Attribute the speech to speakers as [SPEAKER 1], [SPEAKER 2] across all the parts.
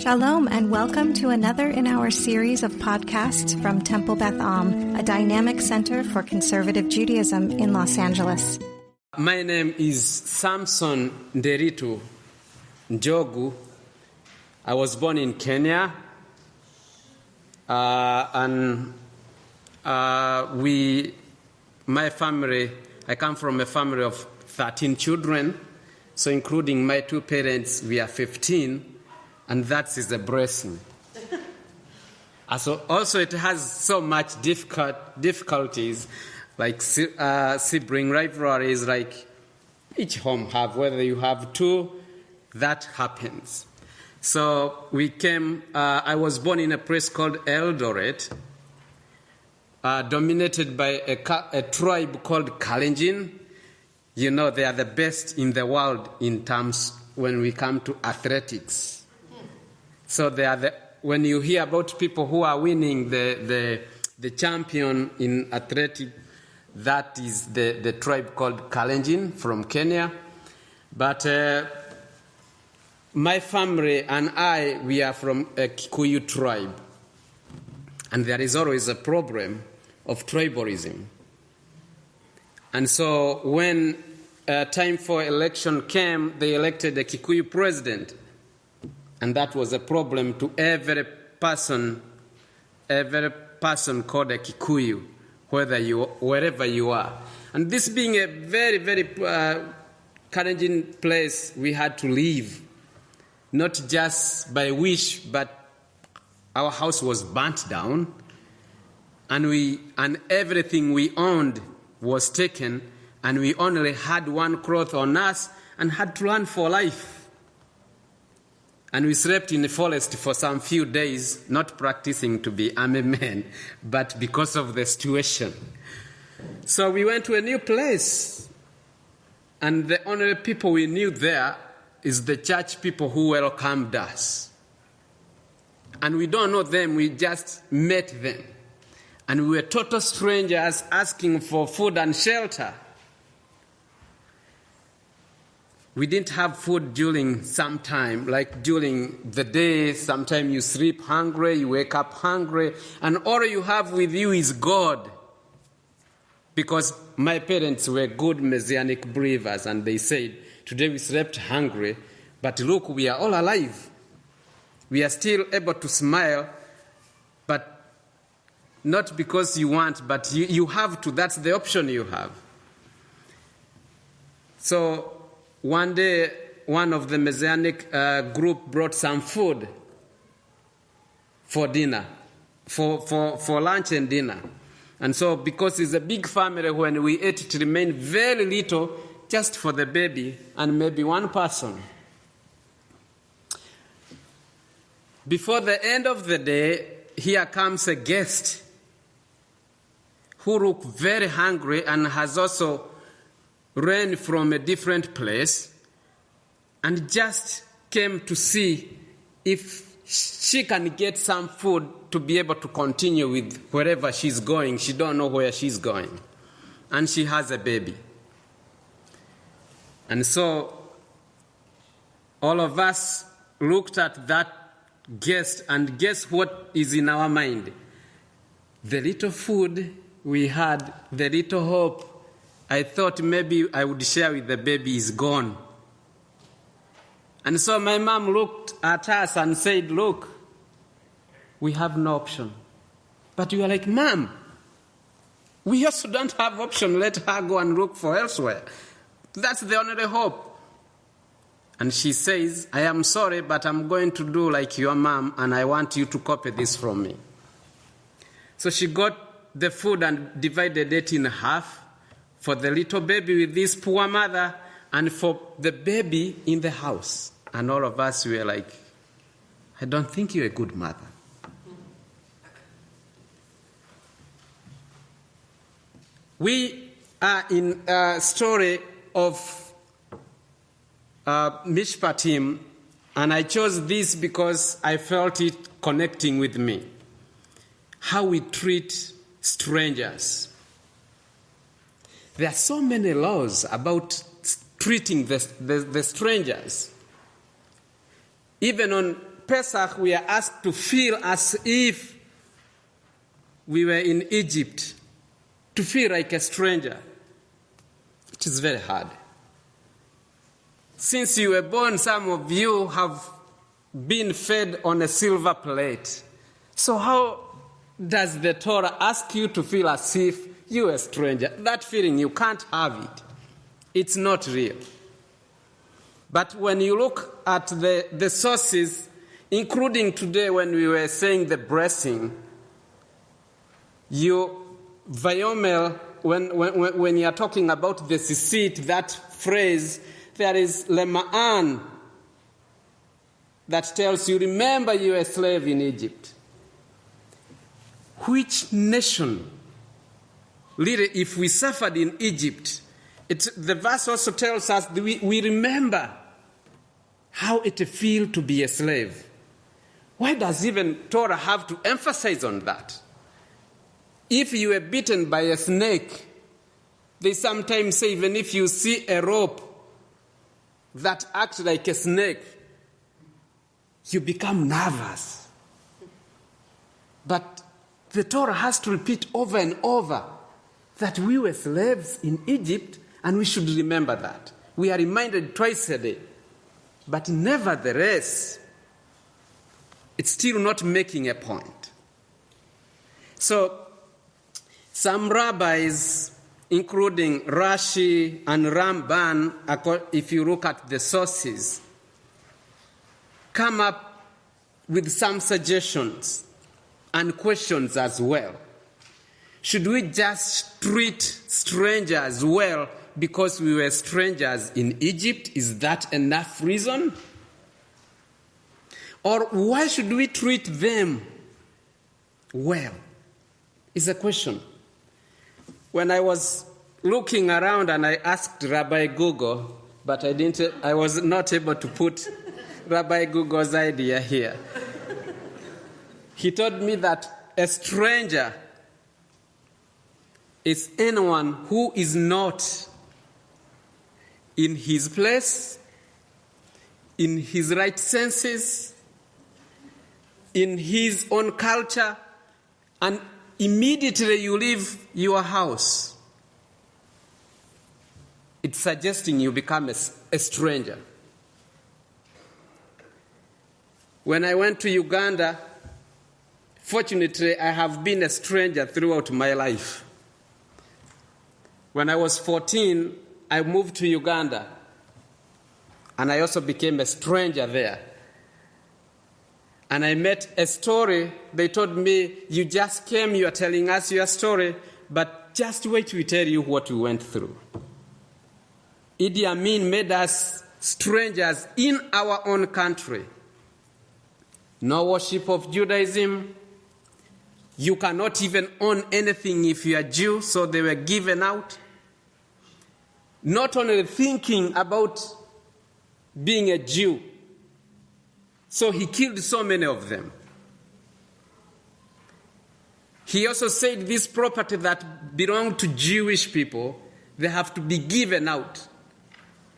[SPEAKER 1] Shalom and welcome to another in our series of podcasts from Temple Beth Am, a dynamic center for conservative Judaism in Los Angeles.
[SPEAKER 2] My name is Samson Nderitu Njogu. I was born in Kenya, my family, I come from a family of 13 children, so including my two parents, we are 15. And that is a blessing. Also, it has so much difficulties, like sibling rivalries, like each home have. Whether you have two, that happens. So we came. I was born in a place called Eldoret, dominated by a tribe called Kalenjin. You know, they are the best in the world in terms when we come to athletics. So they are when you hear about people who are winning the champion in athletic, that is the tribe called Kalenjin from Kenya. But my family and I, we are from a Kikuyu tribe. And there is always a problem of tribalism. And so when time for election came, they elected a Kikuyu president. And that was a problem to every person called a Kikuyu, wherever you are. And this being a very, very challenging place, we had to leave, not just by wish, but our house was burnt down, and everything we owned was taken, and we only had one cloth on us and had to run for life. And we slept in the forest for some few days, not practicing to be army men, but because of the situation. So we went to a new place, and the only people we knew there is the church people who welcomed us. And we don't know them, we just met them. And we were total strangers asking for food and shelter. We didn't have food during some time, like during the day. Sometimes you sleep hungry, you wake up hungry, and all you have with you is God. Because my parents were good Messianic believers, and they said, today we slept hungry, but look, we are all alive. We are still able to smile, but not because you want, but you have to. That's the option you have. So one day, one of the Messianic group brought some food for dinner, for lunch and dinner. And so because it's a big family, when we ate, it remained very little just for the baby and maybe one person. Before the end of the day, here comes a guest who looked very hungry and has also ran from a different place and just came to see if she can get some food to be able to continue with wherever she's going. She don't know where she's going. And she has a baby. And so all of us looked at that guest, and guess what is in our mind? The little food we had, the little hope I thought maybe I would share with the baby is gone. And so my mom looked at us and said, look, we have no option. But we were like, Mom, we also don't have option. Let her go and look for elsewhere. That's the only hope. And she says, I am sorry, but I'm going to do like your mom, and I want you to copy this from me. So she got the food and divided it in half, for the little baby with this poor mother, and for the baby in the house. And all of us were like, I don't think you're a good mother. We are in a story of Mishpatim, and I chose this because I felt it connecting with me. How we treat strangers. There are so many laws about treating the strangers. Even on Pesach, we are asked to feel as if we were in Egypt, to feel like a stranger. It is very hard. Since you were born, some of you have been fed on a silver plate. So how does the Torah ask you to feel as if you are a stranger? That feeling, you can't have it. It's not real. But when you look at the sources, including today when we were saying the blessing, Vayomel, when you are talking about the sisit, that phrase, there is Lema'an that tells you, remember you were a slave in Egypt. Which nation, really, if we suffered in Egypt, the verse also tells us that we remember how it feels to be a slave. Why does even Torah have to emphasize on that? If you were bitten by a snake, they sometimes say even if you see a rope that acts like a snake, you become nervous. But the Torah has to repeat over and over that we were slaves in Egypt, and we should remember that. We are reminded twice a day. But nevertheless, it's still not making a point. So, some rabbis, including Rashi and Ramban, if you look at the sources, come up with some suggestions and questions as well. Should we just treat strangers well because we were strangers in Egypt? Is that enough reason? Or why should we treat them well? Is a question. When I was looking around and I asked Rabbi Google, but I was not able to put Rabbi Google's idea here. He told me that a stranger is anyone who is not in his place, in his right senses, in his own culture, and immediately you leave your house. It's suggesting you become a stranger. When I went to Uganda, fortunately, I have been a stranger throughout my life. When I was 14, I moved to Uganda, and I also became a stranger there. And I met a story. They told me, you just came, you are telling us your story, but just wait, we tell you what we went through. Idi Amin made us strangers in our own country. No worship of Judaism. You cannot even own anything if you are Jew, so they were given out. Not only thinking about being a Jew, so he killed so many of them. He also said this property that belonged to Jewish people, they have to be given out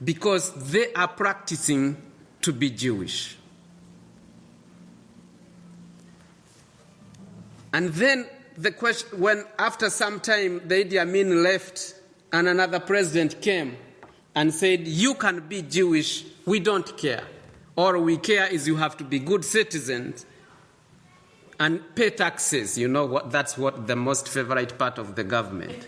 [SPEAKER 2] because they are practicing to be Jewish. And then the question, when after some time the Idi Amin left and another president came and said, you can be Jewish, we don't care. All we care is you have to be good citizens and pay taxes. You know what? That's what the most favorite part of the government.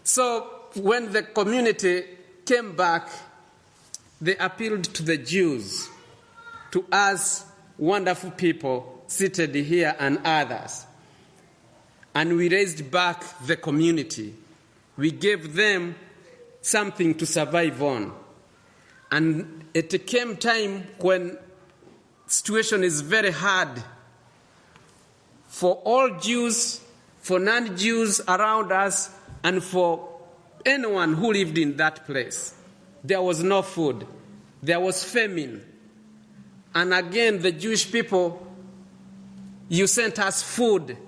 [SPEAKER 2] So when the community came back, they appealed to the Jews, to us wonderful people seated here and others. And we raised back the community. We gave them something to survive on. And it came time when situation is very hard for all Jews, for non-Jews around us, and for anyone who lived in that place. There was no food. There was famine. And again, the Jewish people, you sent us food.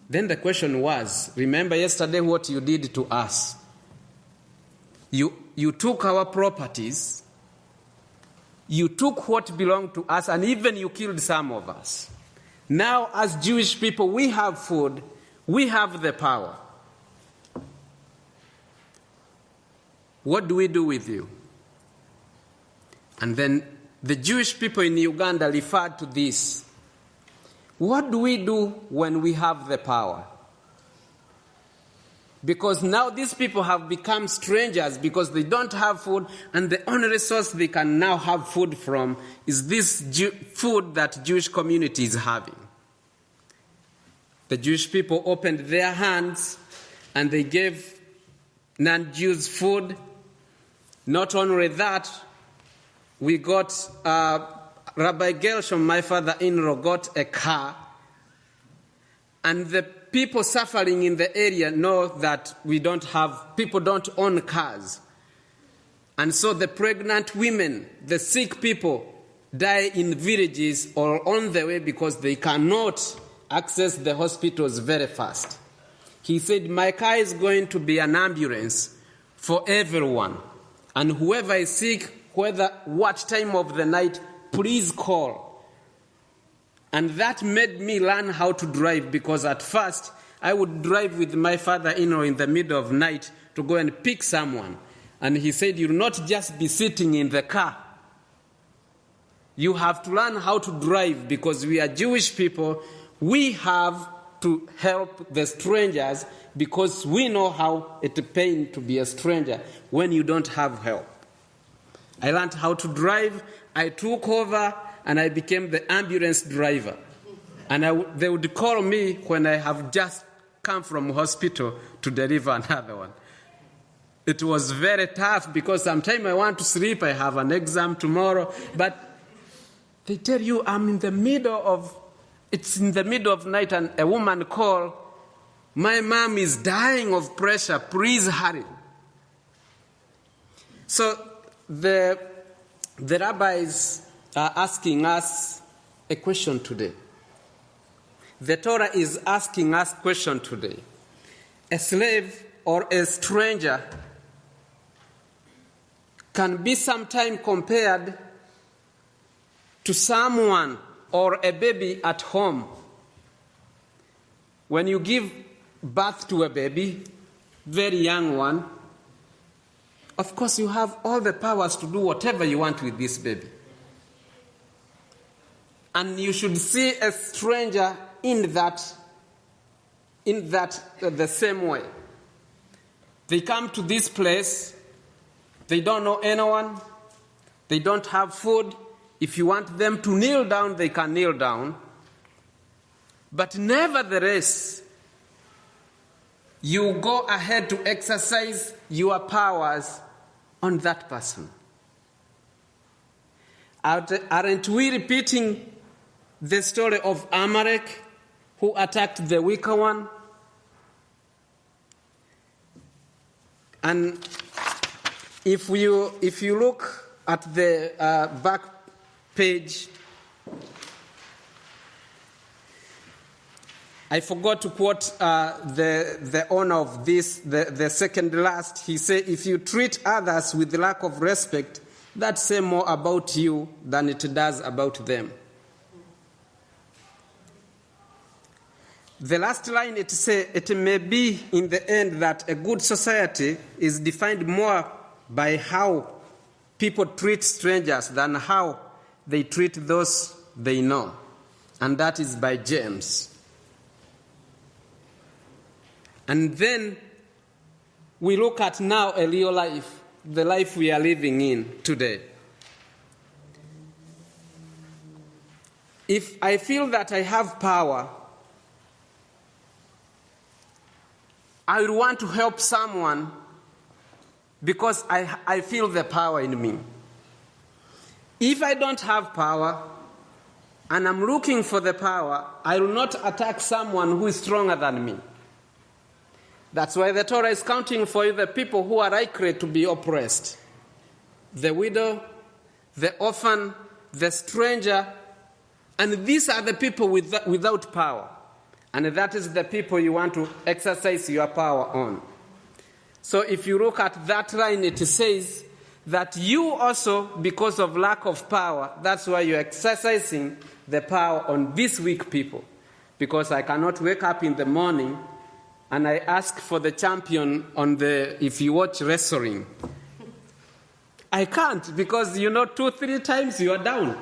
[SPEAKER 2] Then the question was, remember yesterday what you did to us? You took our properties, you took what belonged to us, and even you killed some of us. Now, as Jewish people, we have food, we have the power. What do we do with you? And then the Jewish people in Uganda referred to this. What do we do when we have the power? Because now these people have become strangers because they don't have food, and the only source they can now have food from is this food that Jewish community is having. The Jewish people opened their hands and they gave non-Jews food. Not only that, we got, Rabbi Gershom, my father-in-law, got a car, and the people suffering in the area know that people don't own cars. And so the pregnant women, the sick people, die in villages or on the way because they cannot access the hospitals very fast. He said, my car is going to be an ambulance for everyone. And whoever is sick, what time of the night, please call. And that made me learn how to drive, because at first I would drive with my father-in-law in the middle of night to go and pick someone. And he said, you'll not just be sitting in the car. You have to learn how to drive, because we are Jewish people. We have to help the strangers because we know how it pains to be a stranger when you don't have help. I learned how to drive. I took over and I became the ambulance driver. And they would call me when I have just come from hospital to deliver another one. It was very tough because sometimes I want to sleep. I have an exam tomorrow. But they tell you it's in the middle of night and a woman called, my mom is dying of pressure, please hurry. So the rabbis are asking us a question today. The Torah is asking us a question today. A slave or a stranger can be sometimes compared to someone or a baby at home. When you give birth to a baby, very young one, of course you have all the powers to do whatever you want with this baby. And you should see a stranger in that the same way. They come to this place, they don't know anyone, they don't have food. If you want them to kneel down, they can kneel down. But nevertheless, you go ahead to exercise your powers on that person. Aren't we repeating the story of Amalek, who attacked the weaker one? And if you look at the back page, I forgot to quote the owner of this, the second last. He said, if you treat others with lack of respect, that says more about you than it does about them. The last line, it says, it may be in the end that a good society is defined more by how people treat strangers than how they treat those they know. And that is by James. And then we look at now a real life, the life we are living in today. If I feel that I have power, I would want to help someone because I feel the power in me. If I don't have power and I'm looking for the power, I will not attack someone who is stronger than me. That's why the Torah is counting for you the people who are likely to be oppressed. The widow, the orphan, the stranger, and these are the people without power. And that is the people you want to exercise your power on. So if you look at that line, it says that you also, because of lack of power, that's why you're exercising the power on these weak people. Because I cannot wake up in the morning and I ask for the champion if you watch wrestling. I can't, because 2-3 times you are down.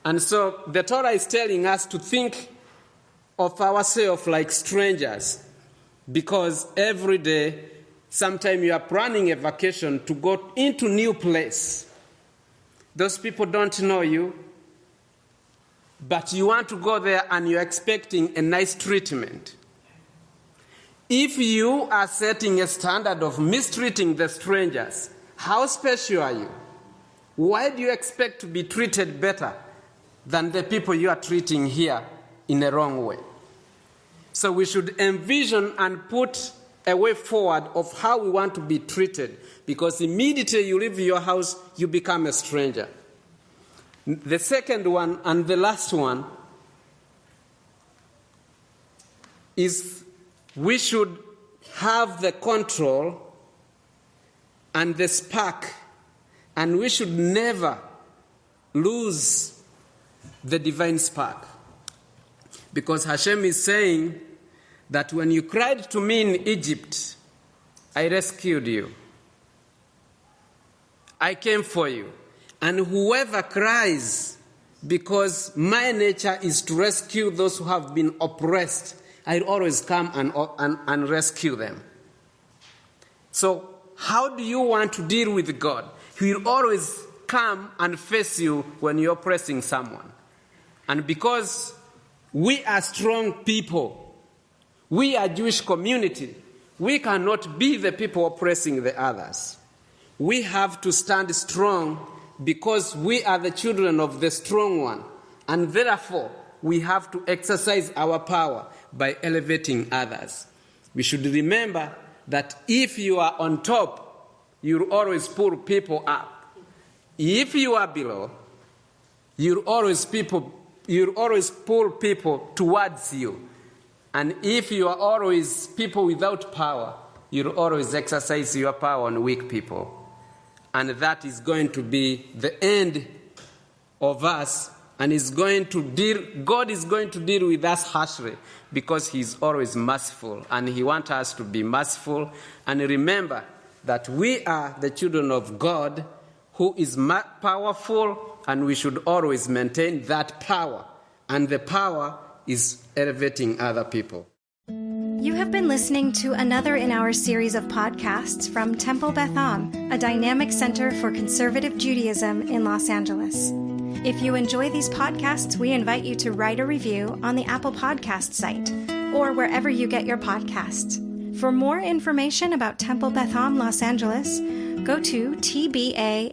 [SPEAKER 2] And so the Torah is telling us to think of ourselves like strangers, because every day, sometime you are planning a vacation to go into new place. Those people don't know you, but you want to go there and you're expecting a nice treatment. If you are setting a standard of mistreating the strangers, how special are you? Why do you expect to be treated better than the people you are treating here in a wrong way? So we should envision and put a way forward of how we want to be treated, because immediately you leave your house, you become a stranger. The second one and the last one is we should have the control and the spark, and we should never lose the divine spark. Because Hashem is saying that when you cried to me in Egypt, I rescued you. I came for you. And whoever cries, because my nature is to rescue those who have been oppressed, I always come and rescue them. So how do you want to deal with God? He will always come and face you when you're oppressing someone. And because we are strong people, we are Jewish community, we cannot be the people oppressing the others. We have to stand strong because we are the children of the strong one. And therefore, we have to exercise our power by elevating others. We should remember that if you are on top, you'll always pull people up. If you are below, you'll always pull people towards you. And if you are always people without power, you'll always exercise your power on weak people. And that is going to be the end of us, and God is going to deal with us harshly, because He is always merciful, and He wants us to be merciful. And remember that we are the children of God, who is powerful, and we should always maintain that power. And the power is elevating other people.
[SPEAKER 1] You have been listening to another in our series of podcasts from Temple Beth Am, a dynamic center for conservative Judaism in Los Angeles. If you enjoy these podcasts, we invite you to write a review on the Apple Podcast site or wherever you get your podcasts. For more information about Temple Beth Am Los Angeles, go to tbala.org.